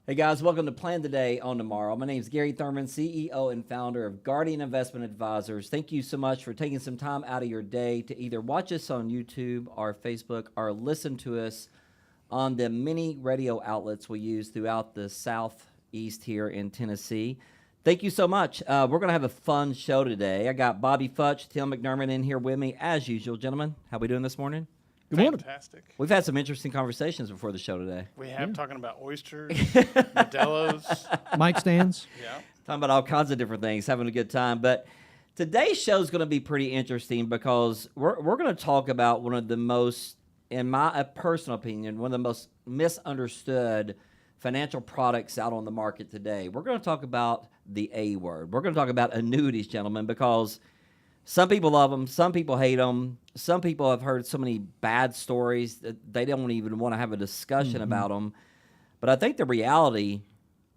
Hey guys, welcome to Plan Today on Tomorrow. My name is Gary Thurman, CEO and founder of Guardian Investment Advisors. Thank you so much for taking some time out of your day to either watch us on YouTube or Facebook or listen to us on the many radio outlets we use throughout the Southeast here in Tennessee. Thank you so much. We're going to have a fun show today. I got Bobby Futch, Tim McDermott in here with me as usual. Gentlemen, how we doing this morning? Good morning. Fantastic. We've had some interesting conversations before the show today. We have talking about oysters, Modelo's. Mic stands. Yeah. Talking about all kinds of different things, having a good time. But today's show is going to be pretty interesting because we're going to talk about one of the most, in my personal opinion, one of the most misunderstood financial products out on the market today. We're going to talk about the A word. We're going to talk about annuities, gentlemen, because some people love them, some people hate them. Some people have heard so many bad stories that they don't even want to have a discussion about them. But I think the reality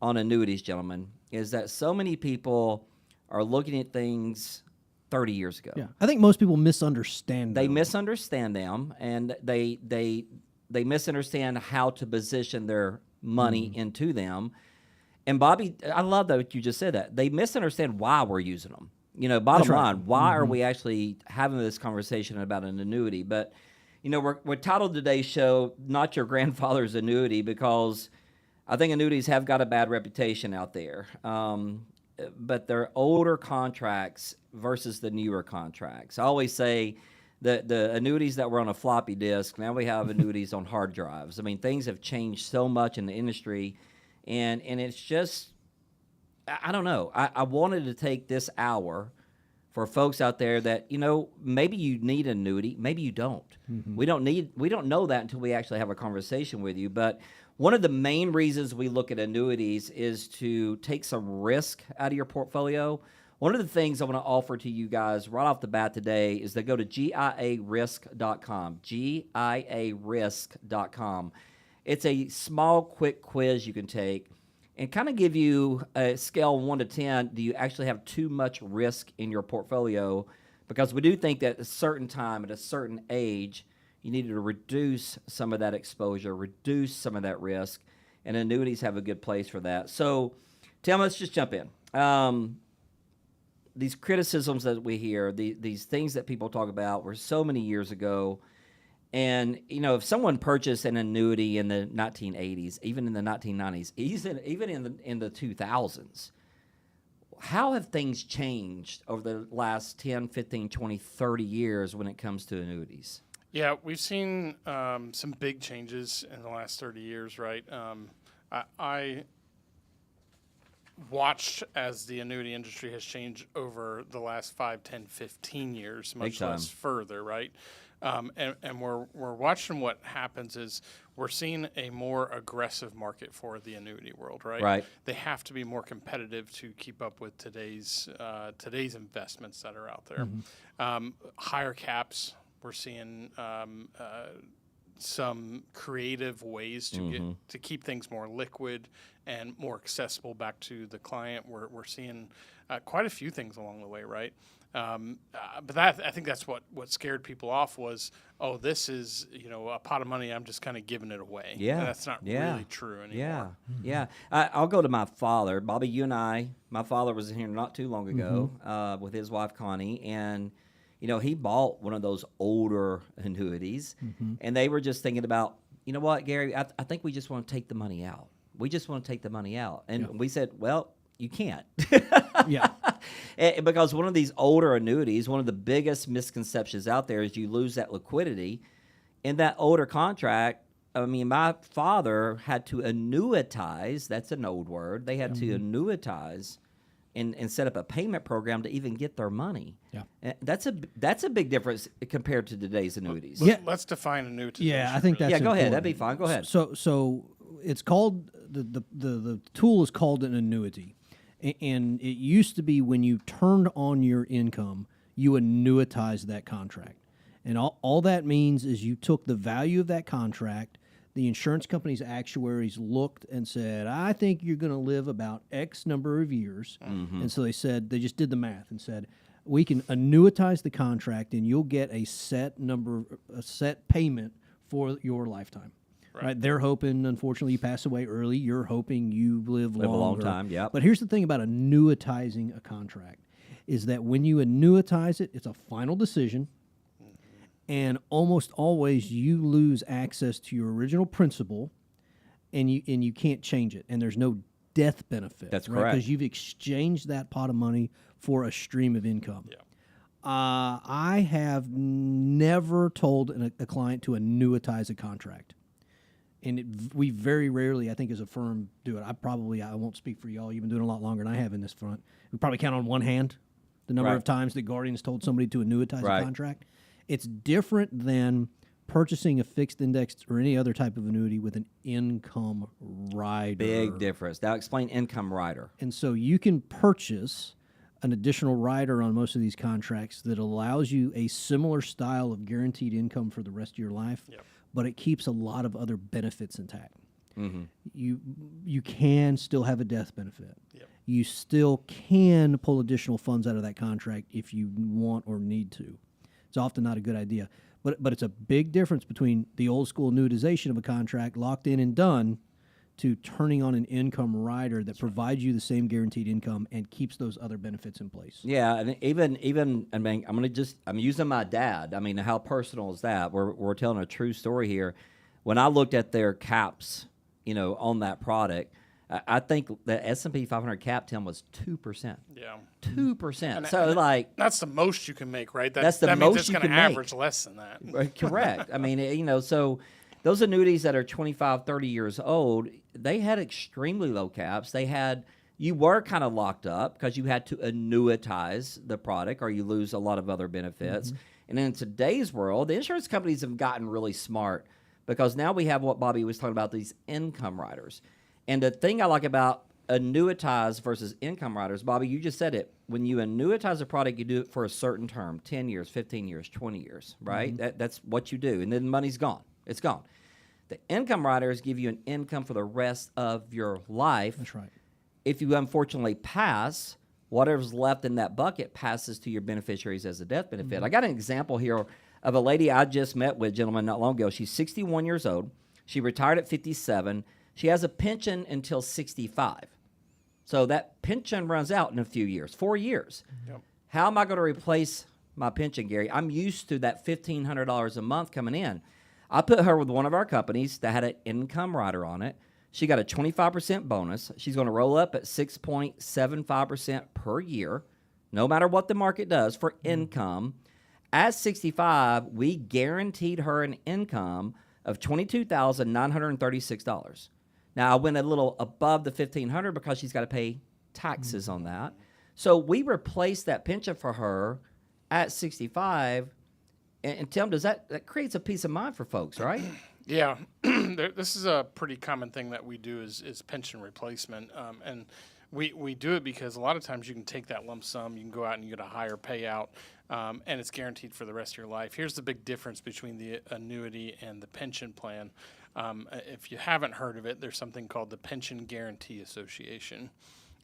on annuities, gentlemen, is that so many people are looking at things 30 years ago. Yeah, I think most people misunderstand. They them. misunderstand them, and they misunderstand how to position their money into them. And Bobby, I love that you just said that. They misunderstand why we're using them. You know, bottom That's right. line, why are we actually having this conversation about an annuity? But, you know, we're titled today's show, Not Your Grandfather's Annuity, because I think annuities have got a bad reputation out there. But they're older contracts versus the newer contracts. I always say that the annuities that were on a floppy disk, now we have annuities on hard drives. I mean, things have changed so much in the industry, and it's just, I don't know. I wanted to take this hour for folks out there that, you know, maybe you need an annuity, maybe you don't. We don't know that until we actually have a conversation with you. But one of the main reasons we look at annuities is to take some risk out of your portfolio. One of the things I want to offer to you guys right off the bat today is to go to GIArisk.com, GIArisk.com. It's a small, quick quiz you can take and kind of give you a scale 1 to 10. Do you actually have too much risk in your portfolio? Because we do think that at a certain time, at a certain age, you need to reduce some of that exposure, reduce some of that risk, and annuities have a good place for that. So, Tim, let's just jump in. These criticisms that we hear, these things that people talk about were so many years ago. And, you know, if someone purchased an annuity in the 1980s, even in the 1990s, even in the 2000s, how have things changed over the last 10, 15, 20, 30 years when it comes to annuities? Yeah, we've seen some big changes in the last 30 years, right? I watched as the annuity industry has changed over the last 5, 10, 15 years, much less further, right? And we're watching what happens is we're seeing a more aggressive market for the annuity world, right? Right. They have to be more competitive to keep up with today's investments that are out there. Higher caps. We're seeing some creative ways to to keep things more liquid and more accessible back to the client. We're seeing quite a few things along the way, right? But I think that's what scared people off was, oh, this is, you know, a pot of money. I'm just kind of giving it away. Yeah. And that's not really true anymore. Yeah. I'll go to my father. Bobby, you and my father was in here not too long ago with his wife, Connie, and, you know, he bought one of those older annuities, and they were just thinking about, you know what, Gary, I think we just want to take the money out. We just want to take the money out. And we said, well, you can't. Because one of these older annuities, one of the biggest misconceptions out there is you lose that liquidity. In that older contract, I mean, my father had to annuitize. That's an old word. They had to annuitize and set up a payment program to even get their money. Yeah, that's a big difference compared to today's annuities. Let's define annuitization. Yeah, I think that's go ahead. important. That'd be fine. Go ahead. So it's called the tool is called an annuity, and it used to be when you turned on your income, you annuitized that contract, and all that means is you took the value of that contract. The insurance company's actuaries looked and said, I think you're going to live about X number of years. And so they just did the math and said, we can annuitize the contract and you'll get a set payment for your lifetime. right? They're hoping, unfortunately, you pass away early. You're hoping you live Live a long longer. time, yep. But here's the thing about annuitizing a contract is that when you annuitize it, it's a final decision, and almost always you lose access to your original principal, and you can't change it, and there's no death benefit. That's right? correct. Because you've exchanged that pot of money for a stream of income. Yeah. I have never told a client to annuitize a contract. And we very rarely, I think, as a firm, do it. I won't speak for y'all. You've been doing a lot longer than I have in this front. We probably count on one hand the number Right. of times that Guardian's told somebody to annuitize Right. a contract. It's different than purchasing a fixed index or any other type of annuity with an income rider. Big difference. Now explain income rider. And so you can purchase an additional rider on most of these contracts that allows you a similar style of guaranteed income for the rest of your life, but it keeps a lot of other benefits intact. You can still have a death benefit. You still can pull additional funds out of that contract if you want or need to. It's often not a good idea. But it's a big difference between the old school annuitization of a contract, locked in and done, to turning on an income rider that provides you the same guaranteed income and keeps those other benefits in place. Yeah, and even I mean, I'm using my dad. I mean, how personal is that? We're telling a true story here. When I looked at their caps, on that product, I think the S&P 500 cap, Tim, was 2%. Yeah. 2%. So That's the most you can make, right? That's the that most means it's you going to can make. average less than that. correct. I mean, so those annuities that are 25, 30 years old, they had extremely low caps. You were kind of locked up because you had to annuitize the product or you lose a lot of other benefits. And in today's world, the insurance companies have gotten really smart because now we have what Bobby was talking about, these income riders. And the thing I like about annuitize versus income riders, Bobby, you just said it. When you annuitize a product, you do it for a certain term, 10 years, 15 years, 20 years, right? That's what you do. And then the money's gone. It's gone. The income riders give you an income for the rest of your life. That's right. If you unfortunately pass, whatever's left in that bucket passes to your beneficiaries as a death benefit. I got an example here of a lady I just met with, gentlemen, not long ago. She's 61 years old. She retired at 57. She has a pension until 65. So that pension runs out in a few years, 4 years. How am I going to replace my pension, Gary? I'm used to that $1,500 a month coming in. I put her with one of our companies that had an income rider on it. She got a 25% bonus. She's going to roll up at 6.75% per year, no matter what the market does for income. At 65, we guaranteed her an income of $22,936. Now, I went a little above the $1,500 because she's got to pay taxes on that. So we replaced that pension for her at 65. And Tim, that creates a peace of mind for folks, right? Yeah, this is a pretty common thing that we do is pension replacement, and we do it because a lot of times you can take that lump sum, you can go out and you get a higher payout, and it's guaranteed for the rest of your life. Here's the big difference between the annuity and the pension plan. If you haven't heard of it, there's something called the Pension Guarantee Association.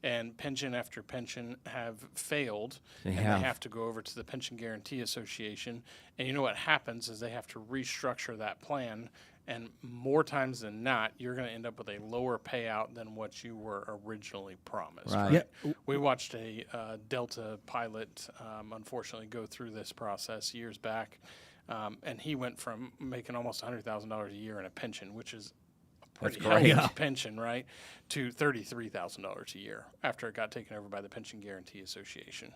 And pension after pension have failed, and they have to go over to the Pension Guarantee Association. And you know what happens is they have to restructure that plan, and more times than not, you're going to end up with a lower payout than what you were originally promised. Right. We watched a Delta pilot, unfortunately, go through this process years back, and he went from making almost $100,000 a year in a pension, which is pretty healthy pension, right, to $33,000 a year after it got taken over by the Pension Guarantee Association.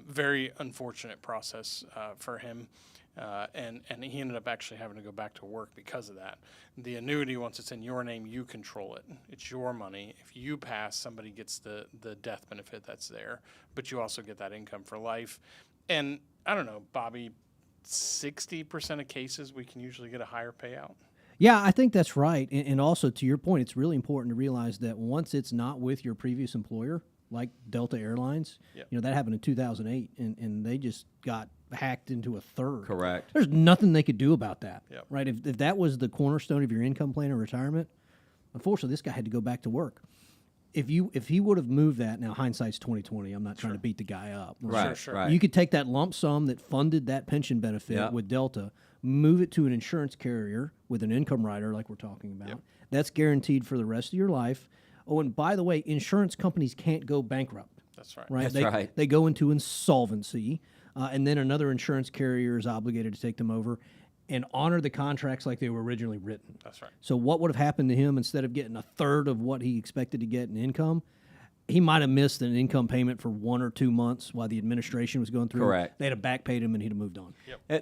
Very unfortunate process for him, and he ended up actually having to go back to work because of that. The annuity, once it's in your name, you control it. It's your money. If you pass, somebody gets the death benefit that's there, but you also get that income for life. And I don't know, Bobby, 60% of cases we can usually get a higher payout. Yeah, I think that's right. And also, to your point, it's really important to realize that once it's not with your previous employer, like Delta Airlines, that happened in 2008, and they just got hacked into a third. Correct. There's nothing they could do about that, Yep. right? If that was the cornerstone of your income plan or retirement, unfortunately, this guy had to go back to work. If he would have moved that, now hindsight's 2020. I'm not trying to beat the guy up. Right, Sure. right. You could take that lump sum that funded that pension benefit with Delta, move it to an insurance carrier with an income rider like we're talking about. That's guaranteed for the rest of your life. Oh, and by the way, insurance companies can't go bankrupt. That's right. Right? That's right. They go into insolvency, and then another insurance carrier is obligated to take them over and honor the contracts like they were originally written. That's right. So what would have happened to him instead of getting a third of what he expected to get in income? He might have missed an income payment for 1 or 2 months while the administration was going through. Correct. They'd have back paid him and he'd have moved on.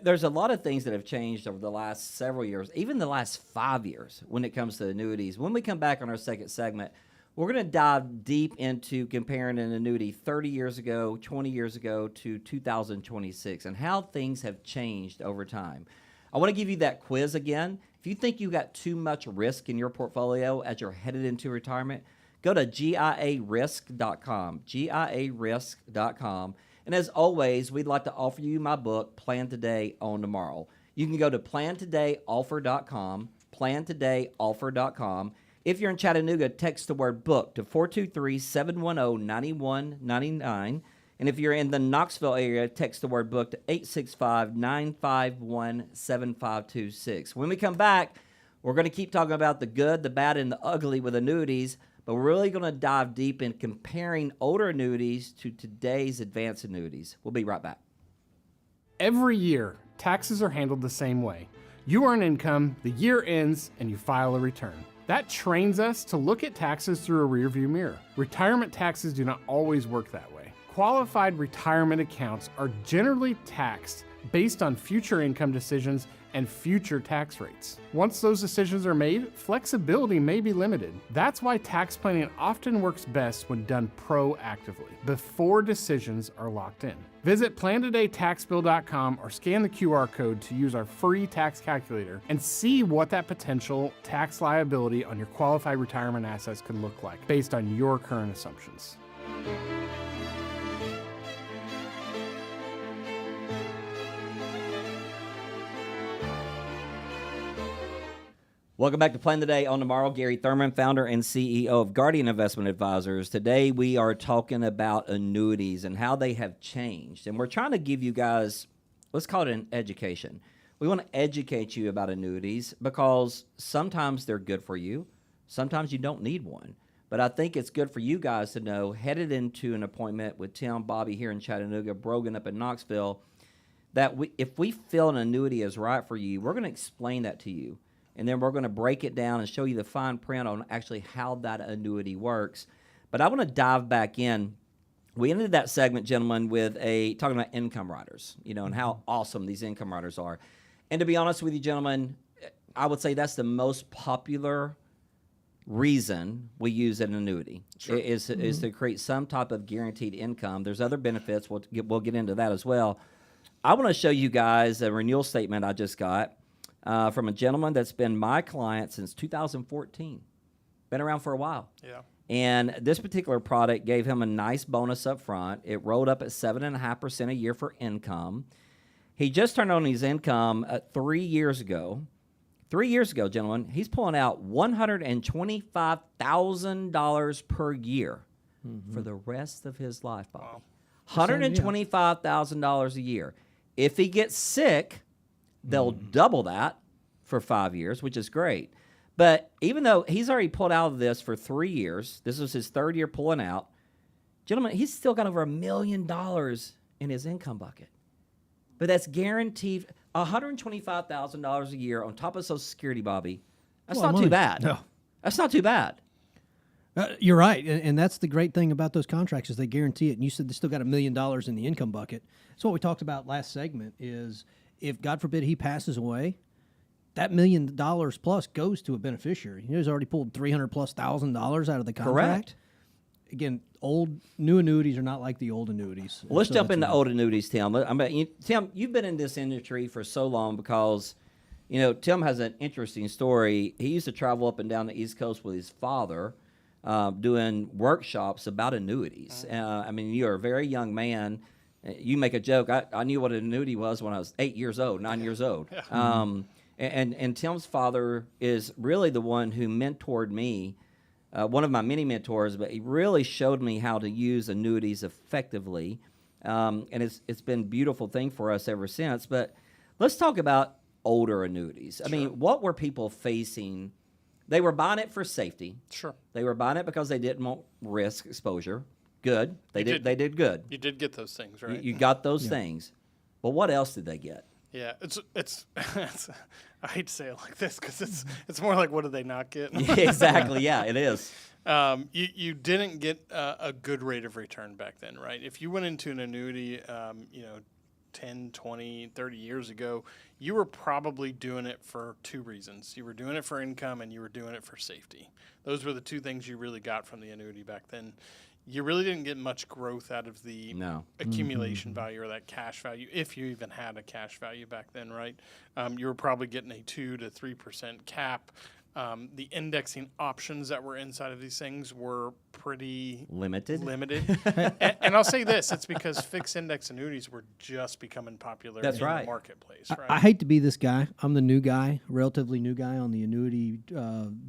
There's a lot of things that have changed over the last several years, even the last 5 years when it comes to annuities. When we come back on our second segment, we're going to dive deep into comparing an annuity 30 years ago, 20 years ago to 2026 and how things have changed over time. I want to give you that quiz again. If you think you got too much risk in your portfolio as you're headed into retirement, go to GIArisk.com, GIArisk.com. And as always, we'd like to offer you my book, Plan Today, Own Tomorrow. You can go to plantodayoffer.com, plantodayoffer.com. If you're in Chattanooga, text the word book to 423-710-9199. And if you're in the Knoxville area, text the word book to 865-951-7526. When we come back, we're going to keep talking about the good, the bad, and the ugly with annuities, but we're really going to dive deep in comparing older annuities to today's advanced annuities. We'll be right back. Every year, taxes are handled the same way. You earn income, the year ends, and you file a return. That trains us to look at taxes through a rearview mirror. Retirement taxes do not always work that way. Qualified retirement accounts are generally taxed based on future income decisions and future tax rates. Once those decisions are made, flexibility may be limited. That's why tax planning often works best when done proactively, before decisions are locked in. Visit plantodaytaxbill.com or scan the QR code to use our free tax calculator and see what that potential tax liability on your qualified retirement assets could look like based on your current assumptions. Welcome back to Plan Today, Own Tomorrow. Gary Thurman, founder and CEO of Guardian Investment Advisors. Today we are talking about annuities and how they have changed. And we're trying to give you guys, let's call it an education. We want to educate you about annuities because sometimes they're good for you. Sometimes you don't need one. But I think it's good for you guys to know, headed into an appointment with Tim, Bobby here in Chattanooga, Brogan up in Knoxville, that if we feel an annuity is right for you, we're going to explain that to you. And then we're going to break it down and show you the fine print on actually how that annuity works. But I want to dive back in. We ended that segment, gentlemen, with talking about income riders, and how awesome these income riders are. And to be honest with you, gentlemen, I would say that's the most popular reason we use an annuity. Sure. is to create some type of guaranteed income. There's other benefits. We'll get into that as well. I want to show you guys a renewal statement I just got. From a gentleman that's been my client since 2014. Been around for a while. Yeah. And this particular product gave him a nice bonus up front. It rolled up at 7.5% a year for income. He just turned on his income 3 years ago. 3 years ago, gentlemen, he's pulling out $125,000 per year for the rest of his life, Bobby. Wow. $125,000 a year. If he gets sick, they'll double that for 5 years, which is great. But even though he's already pulled out of this for 3 years, this was his third year pulling out, gentlemen, he's still got over $1 million in his income bucket. But that's guaranteed $125,000 a year on top of Social Security, Bobby. That's not too bad. No. That's not too bad. You're right, and that's the great thing about those contracts is they guarantee it. And you said they still got $1 million in the income bucket. So what we talked about last segment is if, God forbid, he passes away, that $1 million plus goes to a beneficiary. He's already pulled $300,000+ out of the contract. Correct. Again, new annuities are not like the old annuities. Well, let's jump into old annuities, Tim. Tim, you've been in this industry for so long because, Tim has an interesting story. He used to travel up and down the East Coast with his father doing workshops about annuities. You're a very young man. You make a joke. I knew what an annuity was when I was 9 years old. And Tim's father is really the one who mentored me, one of my many mentors, but he really showed me how to use annuities effectively. And it's been a beautiful thing for us ever since. But let's talk about older annuities. I mean, what were people facing? They were buying it for safety. Sure. They were buying it because they didn't want risk exposure. Good. They did. They did good. You did get those things, right? You got those things. But what else did they get? Yeah, it's I hate to say it like this because it's more like what did they not get? Exactly. Yeah, it is. You didn't get a good rate of return back then, right? If you went into an annuity, 10, 20, 30 years ago, you were probably doing it for two reasons. You were doing it for income and you were doing it for safety. Those were the two things you really got from the annuity back then. You really didn't get much growth out of the accumulation value or that cash value, if you even had a cash value back then, right? You were probably getting a 2 to 3% cap. The indexing options that were inside of these things were pretty Limited. and I'll say this, it's because fixed index annuities were just becoming popular That's in right. the marketplace, right? I hate to be this guy. I'm the new guy, relatively new guy on the annuity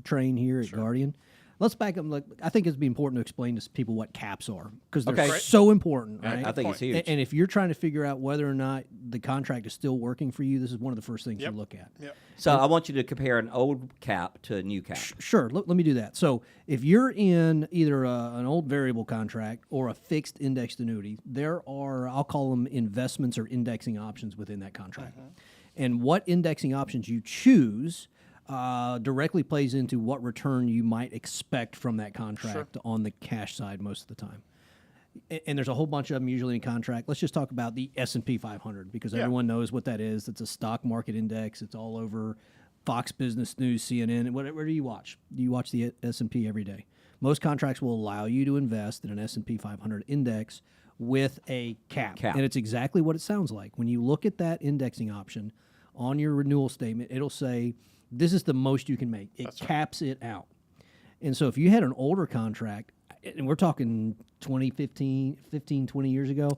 train here at Guardian. Let's back up. Look, I think it'd be important to explain to people what caps are because they're Okay. so important, right? I think it's huge. And if you're trying to figure out whether or not the contract is still working for you, this is one of the first things Yep. you look at. Yep. So I want you to compare an old cap to a new cap. Sure, let me do that. So if you're in either an old variable contract or a fixed indexed annuity, there are, I'll call them investments or indexing options within that contract. And what indexing options you choose directly plays into what return you might expect from that contract on the cash side most of the time. And there's a whole bunch of them usually in contract. Let's just talk about the S&P 500 because everyone knows what that is. It's a stock market index. It's all over Fox Business News, CNN, and whatever do you watch? Do you watch the S&P every day? Most contracts will allow you to invest in an S&P 500 index with a cap. And it's exactly what it sounds like. When you look at that indexing option on your renewal statement, it'll say this is the most you can make. It caps it out. And so if you had an older contract, and we're talking 15, 20 years ago,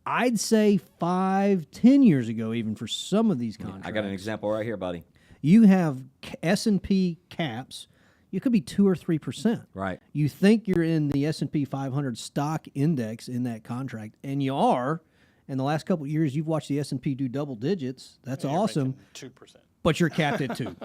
I'd say 5, 10 years ago even for some of these contracts. I got an example right here, buddy. You have S&P caps. You could be 2 or 3%. Right. You think you're in the S&P 500 stock index in that contract, and you are. In the last couple of years, you've watched the S&P do double digits. That's awesome. 2%. But you're capped at 2.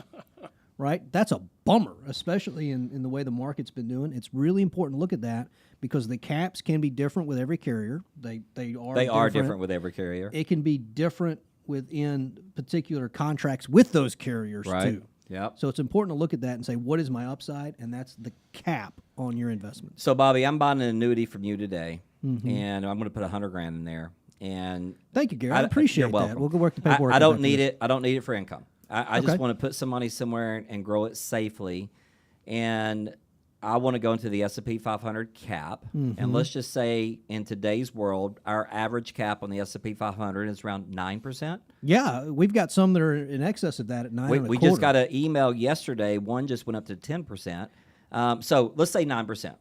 Right? That's a bummer, especially in the way the market's been doing. It's really important to look at that because the caps can be different with every carrier. They are different with every carrier. It can be different within particular contracts with those carriers too. Yep. So it's important to look at that and say, what is my upside? And that's the cap on your investment. So Bobby, I'm buying an annuity from you today, and I'm going to put $100,000 in there. And thank you, Gary. I appreciate you're that. welcome. We'll go work the paperwork. I don't need it. I don't need it for income. I Okay. just want to put some money somewhere and grow it safely. And I want to go into the S&P 500 cap. And let's just say in today's world, our average cap on the S&P 500 is around 9%. Yeah, we've got some that are in excess of that at 9. We just got an email yesterday. One just went up to 10%. So let's say 9%.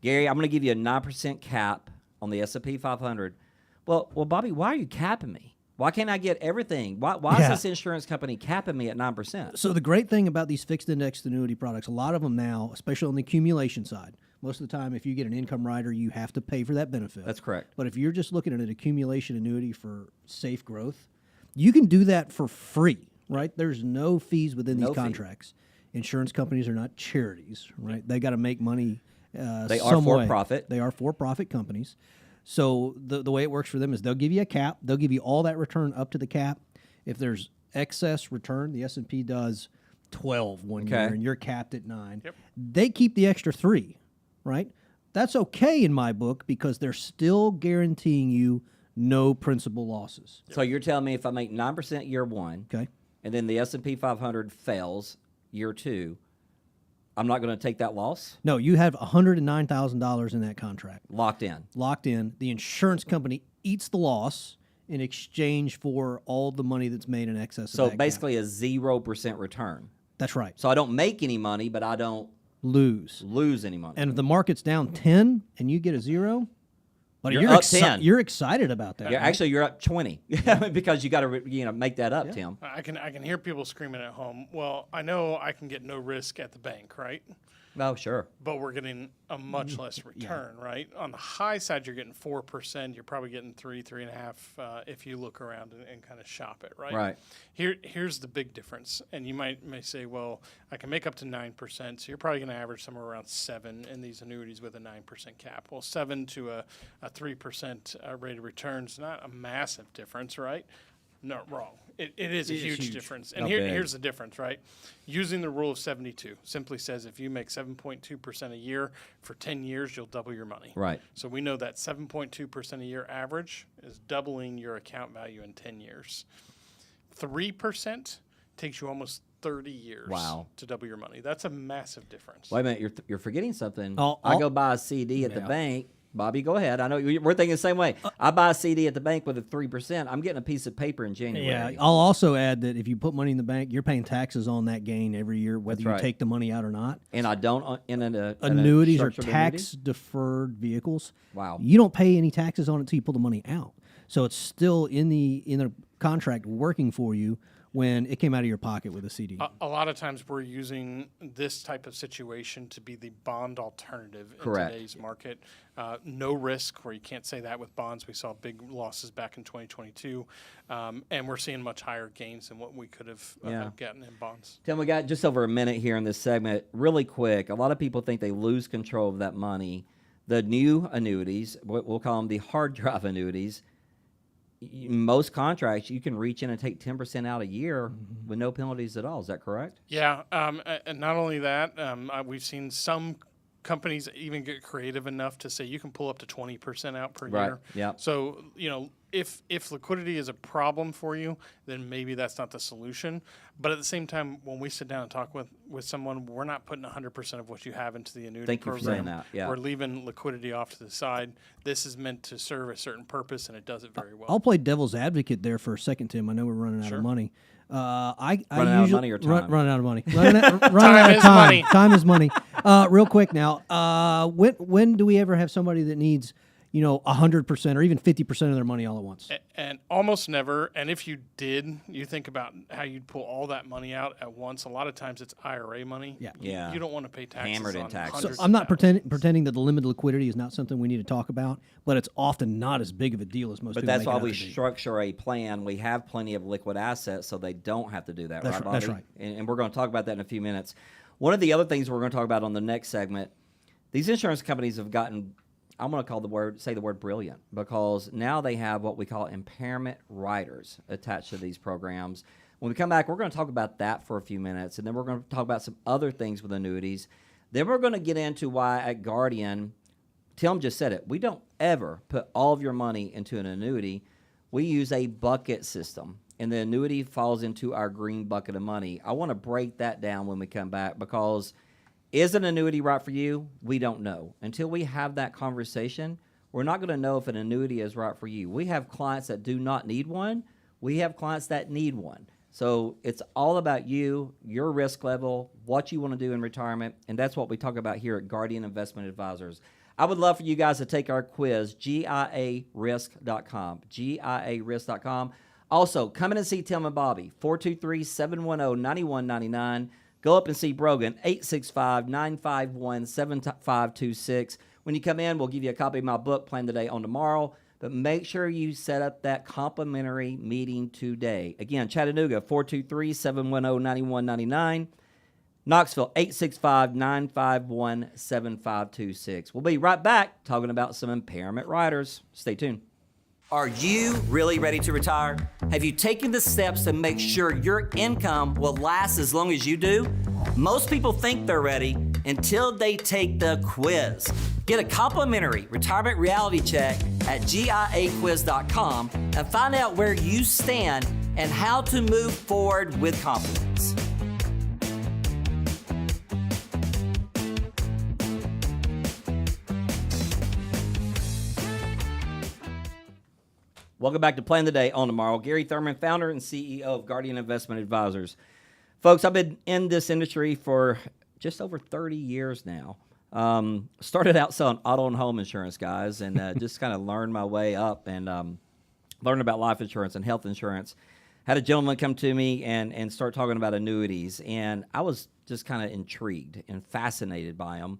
Gary, I'm going to give you a 9% cap on the S&P 500. Well, Bobby, why are you capping me? Why can't I get everything? Why is this insurance company capping me at 9%? So the great thing about these fixed indexed annuity products, a lot of them now, especially on the accumulation side, most of the time if you get an income rider, you have to pay for that benefit. That's correct. But if you're just looking at an accumulation annuity for safe growth, you can do that for free, right? There's no fees within these contracts. Insurance companies are not charities, right? They got to make money They are for-profit. They are for-profit companies. So the way it works for them is they'll give you a cap. They'll give you all that return up to the cap. If there's excess return, the S&P does 12 one year, and you're capped at 9. They keep the extra 3, right? That's okay in my book because they're still guaranteeing you no principal losses. So you're telling me if I make 9% year one, Okay. and then the S&P 500 fails year 2, I'm not going to take that loss? No, you have $109,000 in that contract. Locked in. Locked in. The insurance company eats the loss in exchange for all the money that's made in excess of that So cap. basically a 0% return. That's right. So I don't make any money, but I don't Lose. lose any money. And if the market's down 10 and you get a 0, but You're up 10. You're excited about that. Yeah, right? actually, you're up 20 because you got to make that up, Tim. I can hear people screaming at home. Well, I know I can get no risk at the bank, right? Oh, sure. but we're getting a much less return, right? On the high side, you're getting 4%. You're probably getting 3.5 if you look around and kind of shop it, right? Right. Here's the big difference, and you may say, well, I can make up to 9%, so you're probably going to average somewhere around 7 in these annuities with a 9% cap. Well, 7 to a 3% rate of return is not a massive difference, right? No, wrong. It is a huge difference. And Not big. here's the difference, right? Using the rule of 72 simply says if you make 7.2% a year for 10 years, you'll double your money. Right. So we know that 7.2% a year average is doubling your account value in 10 years. 3% takes you almost 30 years Wow. to double your money. That's a massive difference. Wait a minute, you're forgetting something. I'll- I go buy a CD at the bank. Bobby, go ahead. I know we're thinking the same way. I buy a CD at the bank with a 3%. I'm getting a piece of paper in January. Yeah, I'll also add that if you put money in the bank, you're paying taxes on that gain every year, whether That's you right. take the money out or not. And I don't in Annuities are structured tax annuities? deferred vehicles. Wow. You don't pay any taxes on it until you pull the money out. So it's still in the contract working for you when it came out of your pocket with a CD. A lot of times we're using this type of situation to be the bond alternative Correct. in today's market. No risk, where you can't say that with bonds. We saw big losses back in 2022, and we're seeing much higher gains than what we could have Yeah. gotten in bonds. Tim, we got just over a minute here in this segment. Really quick, a lot of people think they lose control of that money. The new annuities, we'll call them the hard drive annuities, most contracts, you can reach in and take 10% out a year with no penalties at all. Is that correct? Yeah, and not only that, we've seen some companies even get creative enough to say you can pull up to 20% out per Right, year. yeah. So, if liquidity is a problem for you, then maybe that's not the solution. But at the same time, when we sit down and talk with someone, we're not putting 100% of what you have into the annuity Thank you for program. saying that, yeah. We're leaving liquidity off to the side. This is meant to serve a certain purpose, and it does it very well. I'll play devil's advocate there for a second, Tim. I know we're running out Sure. of money. I Running out of usually, money or time? running out of money. Running out of is time. money. Time is money. Real quick now. When do we ever have somebody that needs 100% or even 50% of their money all at once? And almost never. And if you did, you think about how you'd pull all that money out at once. A lot of times it's IRA money. Yeah. Yeah. You don't want to pay taxes Hammered in on taxes. hundreds So I'm not of thousands. pretending that the limited liquidity is not something we need to talk about, but it's often not as big of a deal as most But people that's make it why out we to be. structure a plan. We have plenty of liquid assets so they don't have to do that, That's right, right, that's Bobby? right. And we're going to talk about that in a few minutes. One of the other things we're going to talk about on the next segment, these insurance companies have gotten, I'm going to say the word brilliant, because now they have what we call impairment riders attached to these programs. When we come back, we're going to talk about that for a few minutes, and then we're going to talk about some other things with annuities. Then we're going to get into why at Guardian, Tim just said it, we don't ever put all of your money into an annuity. We use a bucket system, and the annuity falls into our green bucket of money. I want to break that down when we come back, because is an annuity right for you? We don't know. Until we have that conversation, we're not going to know if an annuity is right for you. We have clients that do not need one. We have clients that need one. So it's all about you, your risk level, what you want to do in retirement, and that's what we talk about here at Guardian Investment Advisors. I would love for you guys to take our quiz, GIArisk.com, GIArisk.com. Also, come in and see Tim and Bobby, 423-710-9199. Go up and see Brogan, 865-951-7526. When you come in, we'll give you a copy of my book, Plan Today on Tomorrow. But make sure you set up that complimentary meeting today. Again, Chattanooga, 423-710-9199. Knoxville, 865-951-7526. We'll be right back talking about some impairment riders. Stay tuned. Are you really ready to retire? Have you taken the steps to make sure your income will last as long as you do? Most people think they're ready until they take the quiz. Get a complimentary retirement reality check at GIAquiz.com and find out where you stand and how to move forward with confidence. Welcome back to Plan the Day on Tomorrow. Gary Thurman, founder and CEO of Guardian Investment Advisors. Folks, I've been in this industry for just over 30 years now. Started out selling auto and home insurance, guys, and just kind of learned my way up and learned about life insurance and health insurance. had a gentleman come to me and start talking about annuities, and I was just kind of intrigued and fascinated by them.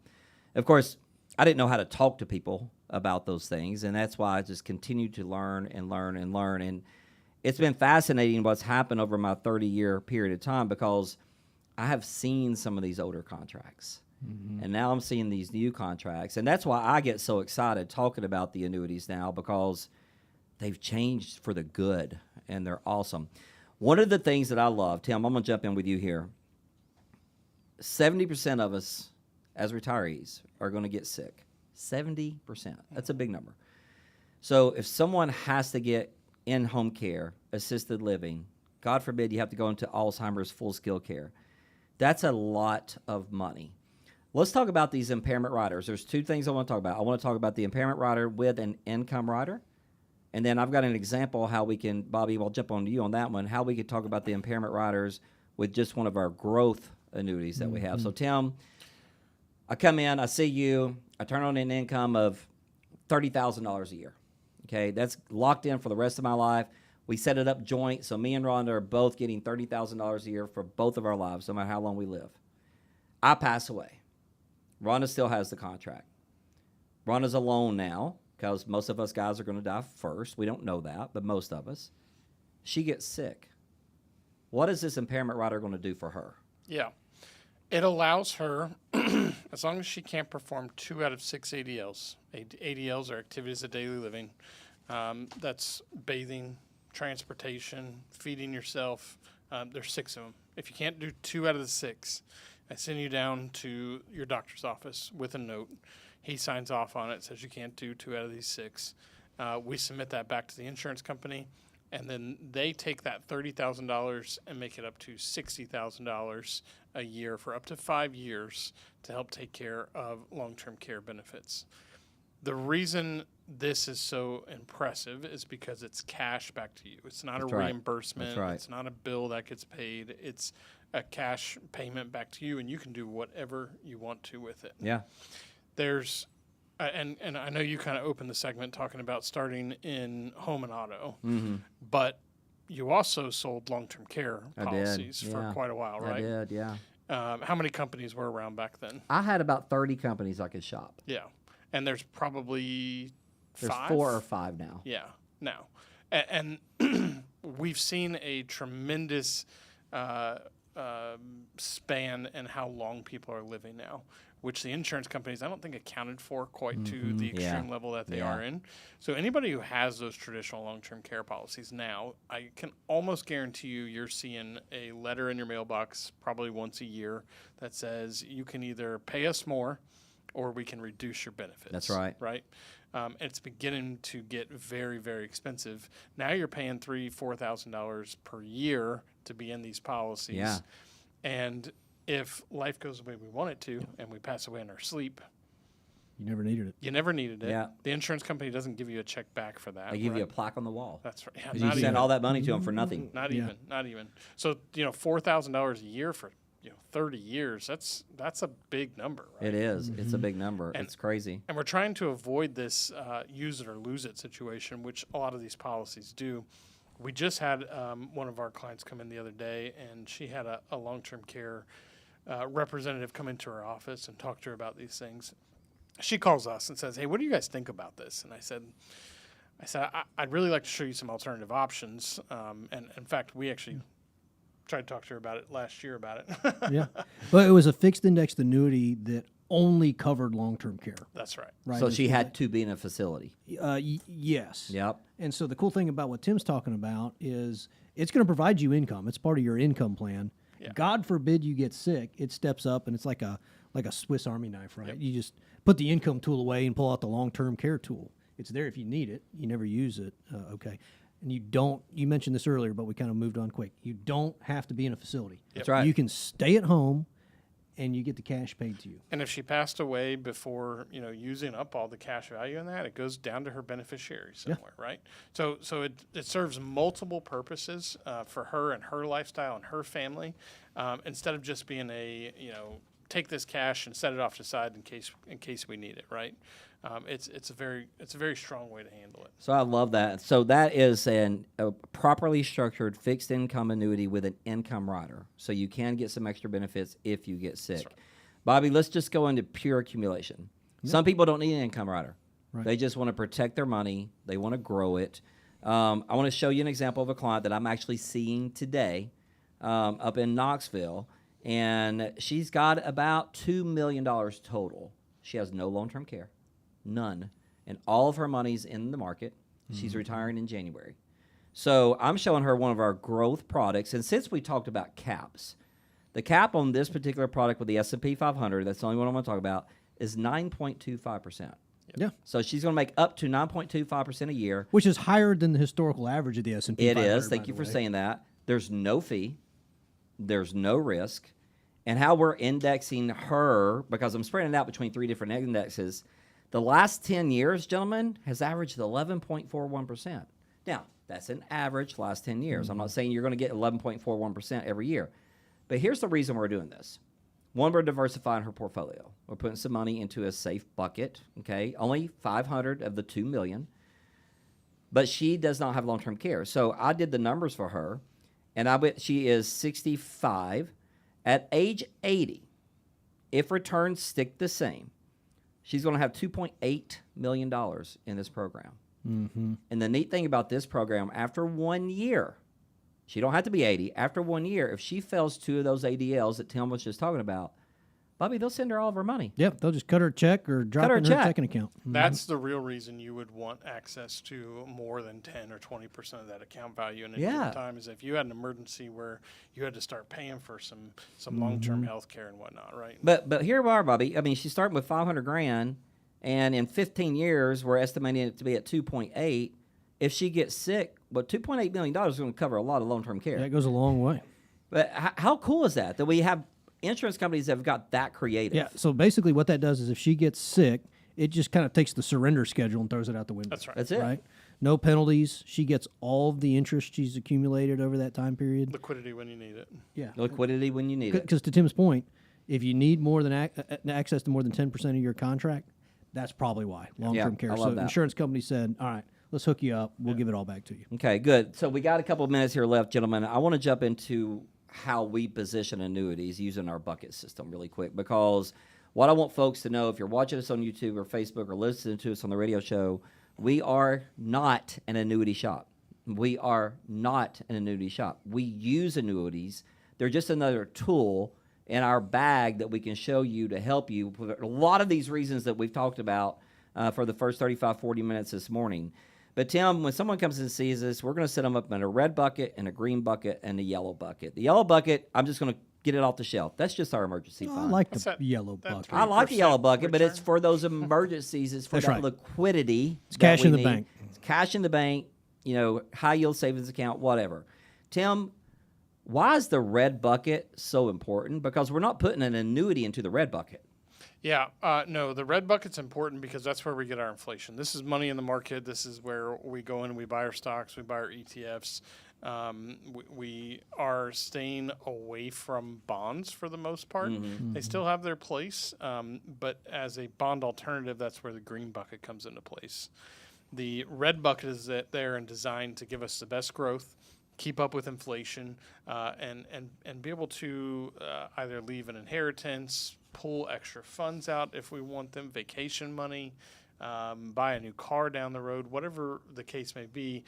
Of course, I didn't know how to talk to people about those things, and that's why I just continued to learn and learn and learn. And it's been fascinating what's happened over my 30-year period of time, because I have seen some of these older contracts. And now I'm seeing these new contracts. And that's why I get so excited talking about the annuities now, because they've changed for the good, and they're awesome. One of the things that I love, Tim, I'm going to jump in with you here. 70% of us as retirees are going to get sick. 70%. That's a big number. So if someone has to get in-home care, assisted living, God forbid you have to go into Alzheimer's full-scale care, that's a lot of money. Let's talk about these impairment riders. There's two things I want to talk about. I want to talk about the impairment rider with an income rider. And then I've got an example how we can, Bobby, I'll jump on you on that one, how we could talk about the impairment riders with just one of our growth annuities that we have. So, Tim, I come in, I see you, I turn on an income of $30,000 a year. Okay, that's locked in for the rest of my life. We set it up joint, so me and Rhonda are both getting $30,000 a year for both of our lives, no matter how long we live. I pass away. Rhonda still has the contract. Rhonda's alone now, because most of us guys are going to die first. We don't know that, but most of us. She gets sick. What is this impairment rider going to do for her? Yeah. It allows her, as long as she can't perform 2 out of 6 ADLs. ADLs are activities of daily living. That's bathing, transportation, feeding yourself. There's 6 of them. If you can't do 2 out of the 6, I send you down to your doctor's office with a note. He signs off on it, says you can't do 2 out of these 6. We submit that back to the insurance company, and then they take that $30,000 and make it up to $60,000 a year for up to 5 years to help take care of long-term care benefits. The reason this is so impressive is because it's cash back to you. It's not That's a right. reimbursement. That's right. It's not a bill that gets paid. It's a cash payment back to you, and you can do whatever you want to with it. Yeah. There's, and I know you kind of opened the segment talking about starting in home and auto, but you also sold long-term care I did, policies for yeah. quite a while, I right? did, yeah. How many companies were around back then? I had about 30 companies I could shop. Yeah, and there's probably There's 5? 4 or 5 now. Yeah, now. And we've seen a tremendous span in how long people are living now, which the insurance companies I don't think accounted for quite to the extreme level that they are in. So anybody who has those traditional long-term care policies now, I can almost guarantee you're seeing a letter in your mailbox probably once a year that says you can either pay us more or we can reduce your benefits. That's right. Right? It's beginning to get very, very expensive. Now you're paying $3,000-$4,000 per year to be in these policies. Yeah. And if life goes the way we want it to, and we pass away in our sleep, You never needed it. you never needed it. Yeah. The insurance company doesn't give you a check back for that. They give you a right? plaque on the wall. That's right. Yeah, You not send even. all that money to them for nothing. Not Yeah. even. Not even. So $4,000 a year for 30 years. That's a big number, right? It is. It's a big number. And- It's crazy. And we're trying to avoid this use it or lose it situation, which a lot of these policies do. We just had one of our clients come in the other day, and she had a long-term care representative come into her office and talk to her about these things. She calls us and says, "Hey, what do you guys think about this?" And I said, I'd really like to show you some alternative options. And in fact, we actually tried to talk to her about it last year about it. Yeah. But it was a fixed indexed annuity that only covered long-term care. That's right. Right. So she had to be in a facility. Yes. Yep. And so the cool thing about what Tim's talking about is it's going to provide you income. It's part of your income plan. Yeah. God forbid you get sick, it steps up and it's like a Swiss Army knife, right? Yep. You just put the income tool away and pull out the long-term care tool. It's there if you need it. You never use it. Okay. And you mentioned this earlier, but we kind of moved on quick. You don't have to be in a facility. That's right. You can stay at home and you get the cash paid to you. And if she passed away before, using up all the cash value in that, it goes down to her beneficiary somewhere, right? So it serves multiple purposes for her and her lifestyle and her family, instead of just being a take this cash and set it off to the side in case we need it, right? It's a very strong way to handle it. So I love that. So that is a properly structured fixed income annuity with an income rider. So you can get some extra benefits if you get sick. right. Bobby, let's just go into pure accumulation. Some people don't need an income rider. Right. They just want to protect their money. They want to grow it. I want to show you an example of a client that I'm actually seeing today up in Knoxville. And she's got about $2 million total. She has no long-term care. None. And all of her money's in the market. She's retiring in January. So I'm showing her one of our growth products. And since we talked about caps, the cap on this particular product with the S&P 500, that's the only one I'm going to talk about, is 9.25%. Yeah. So she's going to make up to 9.25% a year. Which is higher than the historical average of the S&P It 500, is. Thank by you the for way. saying that. There's no fee. There's no risk. And how we're indexing her, because I'm spreading it out between 3 different indexes, the last 10 years, gentlemen, has averaged 11.41%. Now, that's an average last 10 years. I'm not saying you're going to get 11.41% every year. But here's the reason we're doing this. One, we're diversifying her portfolio. We're putting some money into a safe bucket, okay? Only 500 of the 2 million. But she does not have long-term care. So I did the numbers for her, and she is 65. At age 80, if returns stick the same, she's going to have $2.8 million in this program. Mm-hmm. And the neat thing about this program, after 1 year, she don't have to be 80. After 1 year, if she fails 2 of those ADLs that Tim was just talking about, Bobby, they'll send her all of her money. Yep, they'll just cut her a check or drop her it a in her check. checking account. That's the real reason you would want access to more than 10 or 20% of that account value in a Yeah. given time, is if you had an emergency where you had to start paying for some long-term health care and whatnot, right? But here we are, Bobby. I mean, she's starting with 500 grand, and in 15 years, we're estimating it to be at 2.8. If she gets sick, but $2.8 million is going to cover a lot of long-term care. That goes a long way. But how cool is that we have insurance companies that have got that creative? Yeah, so basically what that does is if she gets sick, it just kind of takes the surrender schedule and throws it out the window. That's right. That's it. Right? No penalties. She gets all of the interest she's accumulated over that time period. Liquidity when you need it. Yeah. Liquidity when you need it. Because to Tim's point, if you need more than access to more than 10% of your contract, that's probably why. Long-term care. I love So that. insurance company said, all right, let's hook you up. We'll give it all back to you. Okay, good. So we got a couple of minutes here left, gentlemen. I want to jump into how we position annuities using our bucket system really quick, because what I want folks to know, if you're watching us on YouTube or Facebook or listening to us on the radio show, we are not an annuity shop. We are not an annuity shop. We use annuities. They're just another tool in our bag that we can show you to help you with a lot of these reasons that we've talked about for the first 35, 40 minutes this morning. But Tim, when someone comes and sees us, we're going to set them up in a red bucket and a green bucket and a yellow bucket. The yellow bucket, I'm just going to get it off the shelf. That's just our emergency I fund. like What's the that? yellow That bucket. I like the yellow 3% bucket, but it's return? for those emergencies. It's for That's that right. liquidity. It's that cash we in the need. bank. It's cash in the bank, high yield savings account, whatever. Tim, why is the red bucket so important? Because we're not putting an annuity into the red bucket. Yeah, no, the red bucket's important because that's where we get our inflation. This is money in the market. This is where we go in and we buy our stocks, we buy our ETFs. We are staying away from bonds for the most part. They still have their place, but as a bond alternative, that's where the green bucket comes into place. The red bucket is there and designed to give us the best growth, keep up with inflation, and be able to either leave an inheritance, pull extra funds out if we want them, vacation money, buy a new car down the road, whatever the case may be.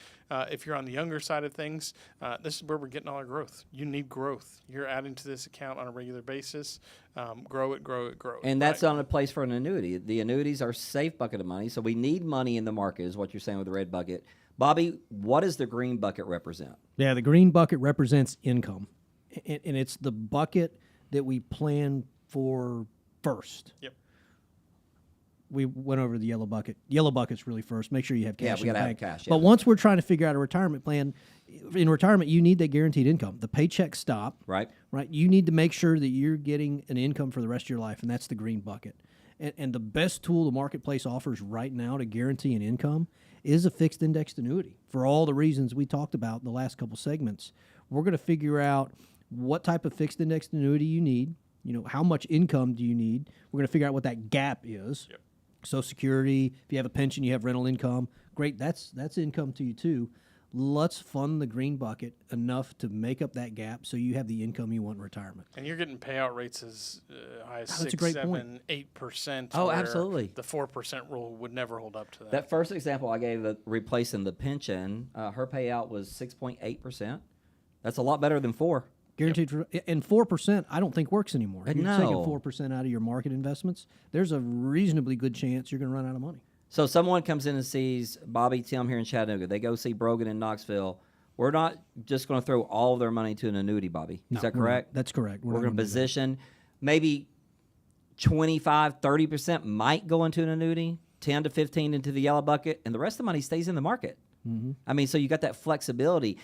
If you're on the younger side of things, this is where we're getting all our growth. You need growth. You're adding to this account on a regular basis. Grow it, grow it, grow it. And that's right? not a place for an annuity. The annuities are a safe bucket of money, so we need money in the market is what you're saying with the red bucket. Bobby, what does the green bucket represent? Yeah, the green bucket represents income, and it's the bucket that we plan for first. Yep. We went over the yellow bucket. Yellow bucket's really first. Make sure you have Yeah, cash we in the gotta have bank. cash, But yeah. once we're trying to figure out a retirement plan, in retirement, you need that guaranteed income. The paychecks stop, Right? right? You need to make sure that you're getting an income for the rest of your life, and that's the green bucket. And the best tool the marketplace offers right now to guarantee an income is a fixed indexed annuity. For all the reasons we talked about in the last couple segments, we're going to figure out what type of fixed indexed annuity you need, how much income do you need? We're going to figure out what that gap is. Yep. Social Security, if you have a pension, you have rental income. Great, that's income to you too. Let's fund the green bucket enough to make up that gap so you have the income you want in retirement. And you're getting payout rates as high as that's a 6, great 7, 8%. Oh, where absolutely. The 4% rule would never hold up to that. That first example I gave, replacing the pension, her payout was 6.8%. That's a lot better than 4. Guaranteed for, and 4%, I don't think works anymore. If you're No. taking 4% out of your market investments, there's a reasonably good chance you're going to run out of money. So someone comes in and sees Bobby Tim here in Chattanooga. They go see Brogan in Knoxville. We're not just going to throw all of their money to an annuity, Bobby. Is that we're not. correct? That's correct. We're not going to gonna do that. position maybe 25, 30% might go into an annuity, 10 to 15 into the yellow bucket, and the rest of the money stays in the market. Mm-hmm. I mean, so you got that flexibility.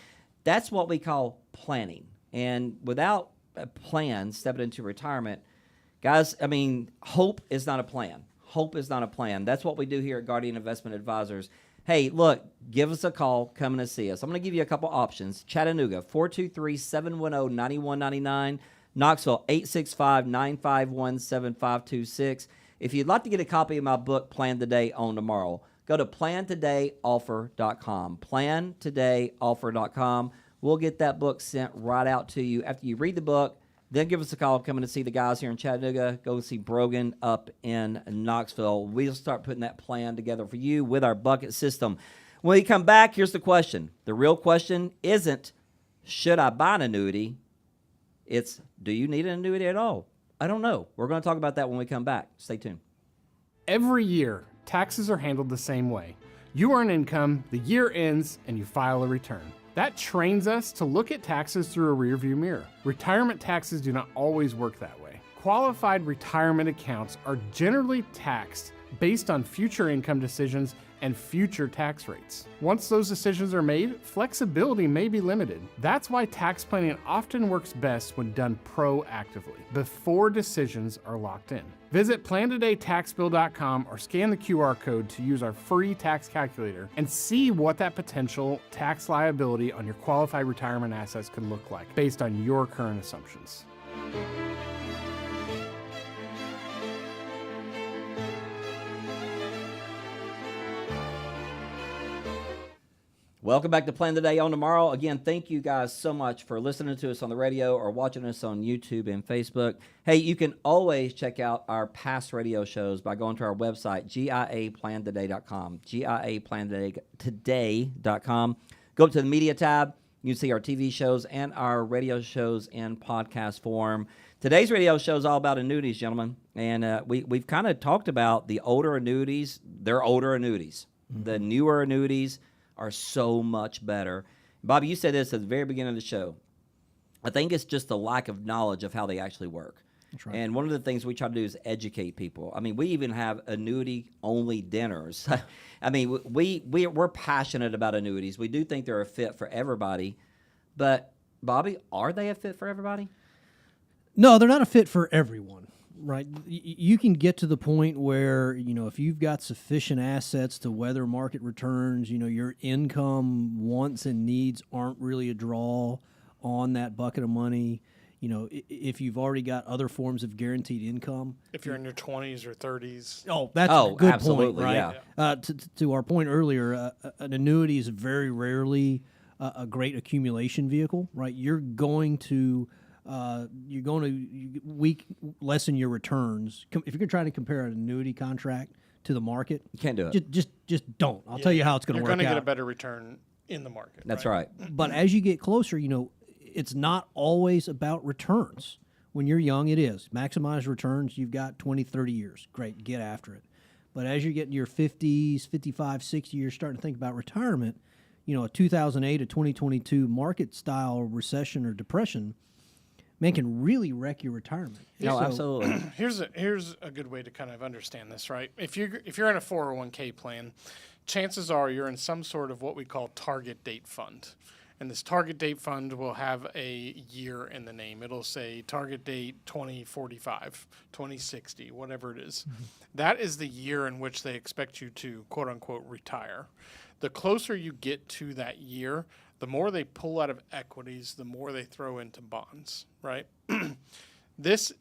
That's what we call planning. And without a plan, stepping into retirement, guys, I mean, hope is not a plan. Hope is not a plan. That's what we do here at Guardian Investment Advisors. Hey, look, give us a call, come in and see us. I'm going to give you a couple options. Chattanooga, 423-710-9199. Knoxville, 865-951-7526. If you'd like to get a copy of my book, Plan Today, Own Tomorrow, go to plantodayoffer.com. Plantodayoffer.com. We'll get that book sent right out to you after you read the book. Then give us a call, come in to see the guys here in Chattanooga. Go see Brogan up in Knoxville. We'll start putting that plan together for you with our bucket system. When we come back, here's the question. The real question isn't, should I buy an annuity? It's, do you need an annuity at all? I don't know. We're going to talk about that when we come back. Stay tuned. Every year, taxes are handled the same way. You earn income, the year ends, and you file a return. That trains us to look at taxes through a rearview mirror. Retirement taxes do not always work that way. Qualified retirement accounts are generally taxed based on future income decisions and future tax rates. Once those decisions are made, flexibility may be limited. That's why tax planning often works best when done proactively, before decisions are locked in. Visit plantodaytaxbill.com or scan the QR code to use our free tax calculator and see what that potential tax liability on your qualified retirement assets could look like based on your current assumptions. Welcome back to Plan Today, Own Tomorrow. Again, thank you guys so much for listening to us on the radio or watching us on YouTube and Facebook. Hey, you can always check out our past radio shows by going to our website, giaplantoday.com, giaplantoday.com. Go up to the media tab. You can see our TV shows and our radio shows in podcast form. Today's radio show is all about annuities, gentlemen. And we've kind of talked about the older annuities. They're older annuities. Mm-hmm. The newer annuities are so much better. Bobby, you said this at the very beginning of the show. I think it's just the lack of knowledge of how they actually work. That's right. And one of the things we try to do is educate people. I mean, we even have annuity-only dinners. I mean, we're passionate about annuities. We do think they're a fit for everybody. But, Bobby, are they a fit for everybody? No, they're not a fit for everyone. Right. You can get to the point where, if you've got sufficient assets to weather market returns, your income wants and needs aren't really a draw on that bucket of money. If you've already got other forms of guaranteed income. If you're in your 20s or 30s. Oh, that's a good absolutely, point, right? Yeah. To our point earlier, an annuity is very rarely a great accumulation vehicle, right? You're going to lessen your returns. If you're trying to compare an annuity contract to the market, You can't do it. Just don't. I'll tell you how it's going to You're work going to out. get a better return in the market. That's right. But as you get closer, it's not always about returns. When you're young, it is. Maximize returns. You've got 20, 30 years. Great, get after it. But as you get in your 50s, 55, 60 years, starting to think about retirement, a 2008 to 2022 market-style recession or depression, man, can really wreck your retirement. No, So- absolutely. Here's a good way to kind of understand this, right? If you're in a 401k plan, chances are you're in some sort of what we call target date fund. And this target date fund will have a year in the name. It'll say target date 2045, 2060, whatever it is. Mm-hmm. That is the year in which they expect you to, quote unquote, retire. The closer you get to that year, the more they pull out of equities, the more they throw into bonds, right? This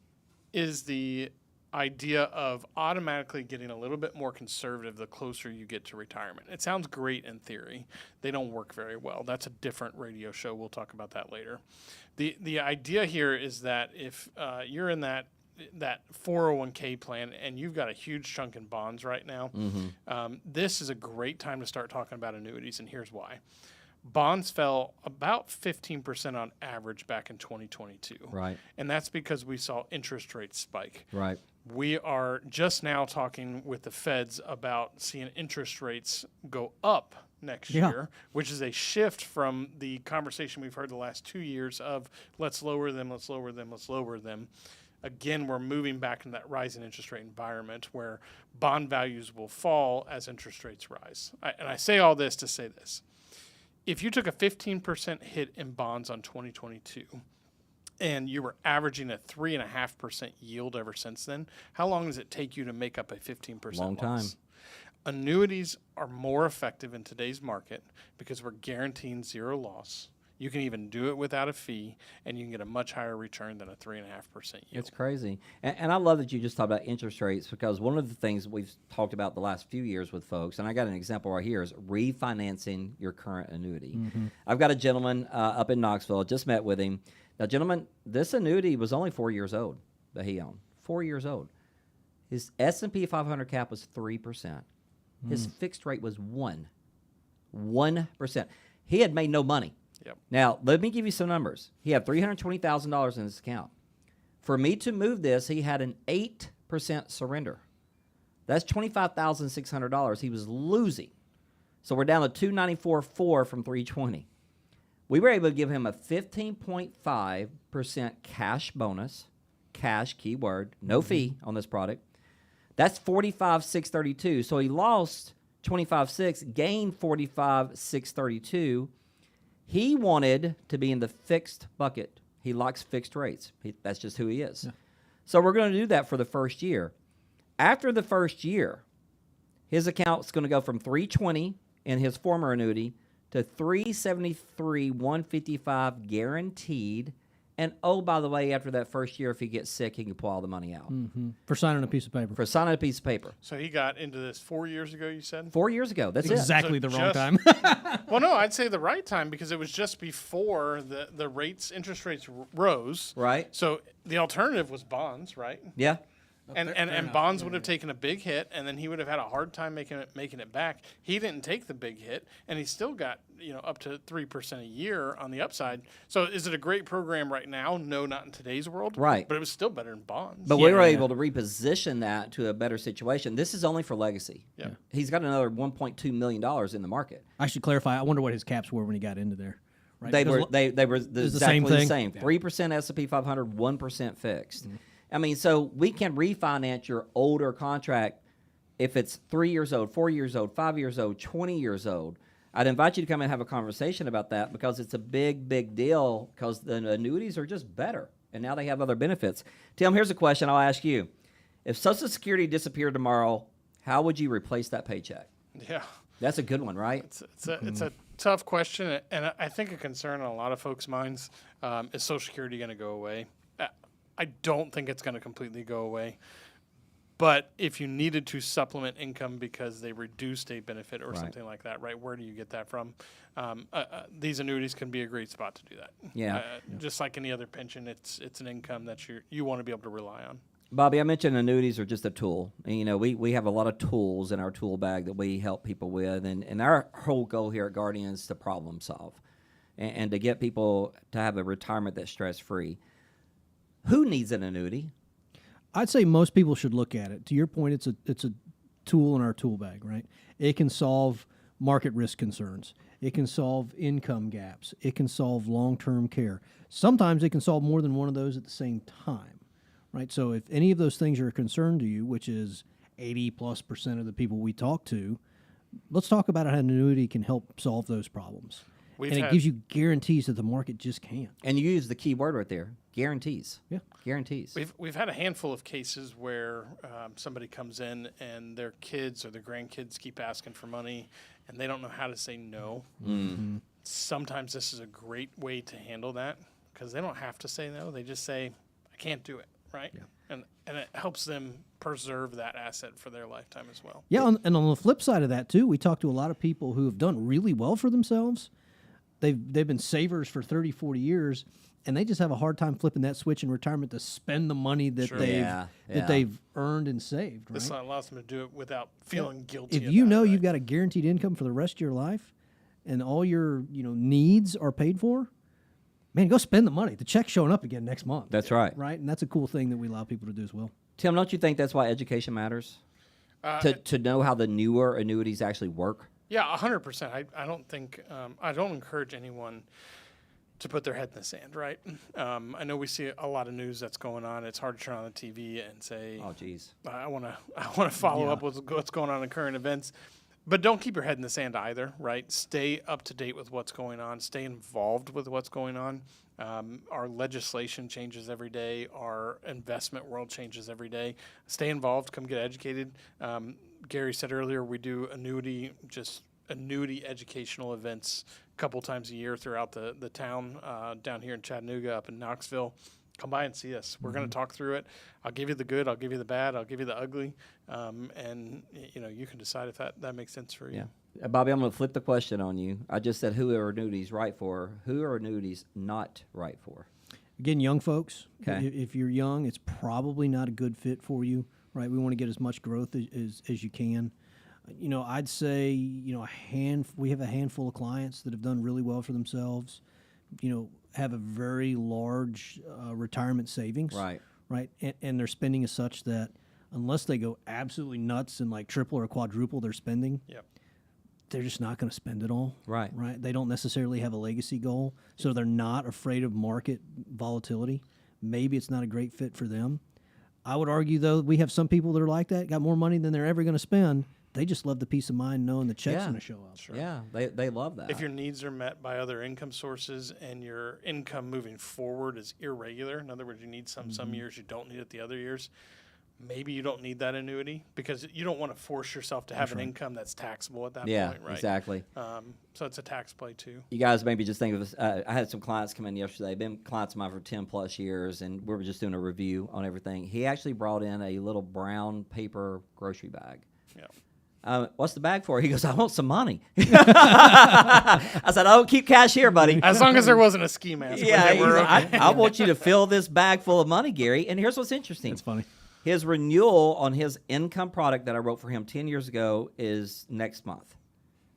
is the idea of automatically getting a little bit more conservative the closer you get to retirement. It sounds great in theory. They don't work very well. That's a different radio show. We'll talk about that later. The idea here is that if you're in that 401k plan and you've got a huge chunk in bonds right now, this is a great time to start talking about annuities, and here's why. Bonds fell about 15% on average back in 2022. Right. And that's because we saw interest rates spike. Right. We are just now talking with the feds about seeing interest rates go up next year, which is a shift from the conversation we've heard the last 2 years of let's lower them, let's lower them, let's lower them. Again, we're moving back in that rising interest rate environment where bond values will fall as interest rates rise. And I say all this to say this. If you took a 15% hit in bonds on 2022 and you were averaging a 3.5% yield ever since then, how long does it take you to make up a 15% Long time. loss? Annuities are more effective in today's market because we're guaranteeing zero loss. You can even do it without a fee, and you can get a much higher return than a 3.5% yield. It's crazy. And I love that you just talked about interest rates, because one of the things we've talked about the last few years with folks, and I got an example right here, is refinancing your current annuity. I've got a gentleman up in Knoxville, just met with him. Now, gentlemen, this annuity was only 4 years old that he owned. 4 years old. His S&P 500 cap was 3%. His fixed rate was 1%. He had made no money. Yep. Now, let me give you some numbers. He had $320,000 in his account. For me to move this, he had an 8% surrender. That's $25,600 he was losing. So we're down to $294,400 from $320,000. We were able to give him a 15.5% cash bonus, cash keyword, no fee on this product. That's $45,632. So he lost $25,600, gained $45,632. He wanted to be in the fixed bucket. He likes fixed rates. That's just who he is. Yeah. So we're going to do that for the first year. After the first year, his account's going to go from $320,000 in his former annuity to $373,155 guaranteed. And oh, by the way, after that first year, if he gets sick, he can pull all the money out. For signing a piece of paper. For signing a piece of paper. So he got into this 4 years ago, you said? 4 years ago. That's Exactly So the wrong time. Well, no, I'd say the right time because it was just before the interest rates rose. Right. So the alternative was bonds, right? Yeah. And bonds would have taken a big hit, and then he would have had a hard time making it back. He didn't take the big hit, and he still got up to 3% a year on the upside. So is it a great program right now? No, not in today's world. Right. But it was still better than bonds. But we were able to reposition that to a better situation. This is only for legacy. Yeah. He's got another $1.2 million in the market. I should clarify. I wonder what his caps were when he got into there. Right? They Because were it's the exactly same the thing? same. 3% S&P 500, 1% fixed. I mean, so we can refinance your older contract if it's 3 years old, 4 years old, 5 years old, 20 years old. I'd invite you to come and have a conversation about that because it's a big, big deal because the annuities are just better, and now they have other benefits. Tim, here's a question I'll ask you. If Social Security disappeared tomorrow, how would you replace that paycheck? Yeah. That's a good one, right? It's a tough question, and I think a concern on a lot of folks' minds is Social Security going to go away? I don't think it's going to completely go away. But if you needed to supplement income because they reduced a benefit or something like that, right, where do you get that from? These annuities can be a great spot to do that. Yeah. Just like any other pension, it's an income that you want to be able to rely on. Bobby, I mentioned annuities are just a tool. And, we have a lot of tools in our tool bag that we help people with. And our whole goal here at Guardian is to problem solve and to get people to have a retirement that's stress-free. Who needs an annuity? I'd say most people should look at it. To your point, it's a tool in our tool bag, right? It can solve market risk concerns. It can solve income gaps. It can solve long-term care. Sometimes it can solve more than one of those at the same time, right? So if any of those things are a concern to you, which is 80+% of the people we talk to, let's talk about how an annuity can help solve those problems. It gives you guarantees that the market just can't. And you use the key word right there, guarantees. Yeah. Guarantees. We've had a handful of cases where somebody comes in and their kids or their grandkids keep asking for money and they don't know how to say no. Mm-hmm. Sometimes this is a great way to handle that because they don't have to say no. They just say, I can't do it. right? And it helps them preserve that asset for their lifetime as well. Yeah, and on the flip side of that too, we talk to a lot of people who have done really well for themselves. They've been savers for 30, 40 years, and they just have a hard time flipping that switch in retirement to spend the money that they've earned and saved. Right? This allows them to do it without feeling guilty. If about you know it, you've got a guaranteed income for the rest of your life, and all your needs are paid for, man, go spend the money. The check's showing up again next month. That's right. Right, and that's a cool thing that we allow people to do as well. Tim, don't you think that's why education matters? To know how the newer annuities actually work? Yeah, 100%. I don't think I don't encourage anyone to put their head in the sand, right? I know we see a lot of news that's going on. It's hard to turn on the TV and say, Oh, geez. I want to follow up with what's going on in current events. But don't keep your head in the sand either, right? Stay up to date with what's going on. Stay involved with what's going on. Our legislation changes every day. Our investment world changes every day. Stay involved. Come get educated. Gary said earlier we do annuity educational events a couple times a year throughout the town, down here in Chattanooga, up in Knoxville. Come by and see us. We're going to talk through it. I'll give you the good. I'll give you the bad. I'll give you the ugly. And you can decide if that makes sense for you. Yeah. Bobby, I'm going to flip the question on you. I just said who are annuities right for? Who are annuities not right for? Again, young folks. Okay. If you're young, it's probably not a good fit for you, right? We want to get as much growth as you can. I'd say, we have a handful of clients that have done really well for themselves, have a very large retirement savings. Right. Right. And their spending is such that unless they go absolutely nuts and like triple or quadruple their spending, Yep. they're just not going to spend it all. Right. Right. They don't necessarily have a legacy goal, so they're not afraid of market volatility. Maybe it's not a great fit for them. I would argue, though, we have some people that are like that, got more money than they're ever going to spend. They just love the peace of mind knowing the check's going to show up. Yeah, they love that. If your needs are met by other income sources and your income moving forward is irregular, in other words, you need some years, you don't need it the other years, maybe you don't need that annuity because you don't want to force yourself to have an income that's taxable at that point, right? Exactly. So it's a tax play too. You guys maybe just think of this. I had some clients come in yesterday, been clients of mine for 10 plus years, and we were just doing a review on everything. He actually brought in a little brown paper grocery bag. Yeah. What's the bag for? He goes, I want some money. I said, oh, keep cash here, buddy. As long as there wasn't a ski mask. Yeah, we're okay. I want you to fill this bag full of money, Gary. And here's what's interesting. It's funny. His renewal on his income product that I wrote for him 10 years ago is next month.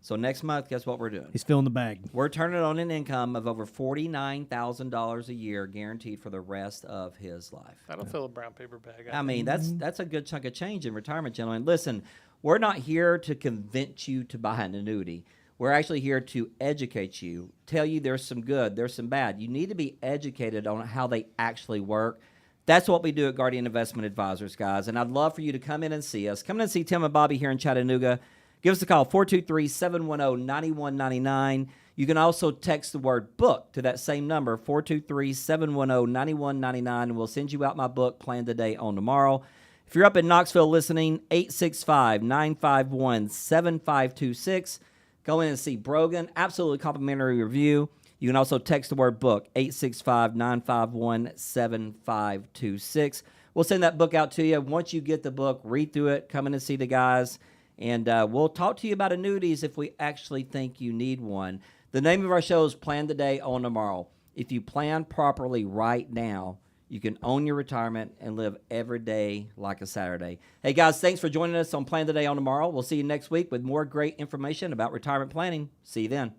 So next month, guess what we're doing? He's filling the bag. We're turning on an income of over $49,000 a year guaranteed for the rest of his life. That'll fill a brown paper bag. I mean, that's a good chunk of change in retirement, gentlemen. Listen, we're not here to convince you to buy an annuity. We're actually here to educate you, tell you there's some good, there's some bad. You need to be educated on how they actually work. That's what we do at Guardian Investment Advisors, guys. And I'd love for you to come in and see us. Come in and see Tim and Bobby here in Chattanooga. Give us a call, 423-710-9199. You can also text the word book to that same number, 423-710-9199, and we'll send you out my book, Plan Today on Tomorrow. If you're up in Knoxville listening, 865-951-7526. Go in and see Brogan. Absolutely complimentary review. You can also text the word book, 865-951-7526. We'll send that book out to you. Once you get the book, read through it, come in and see the guys, and we'll talk to you about annuities if we actually think you need one. The name of our show is Plan Today, Own Tomorrow. If you plan properly right now, you can own your retirement and live every day like a Saturday. Hey, guys, thanks for joining us on Plan Today, Own Tomorrow. We'll see you next week with more great information about retirement planning. See you then.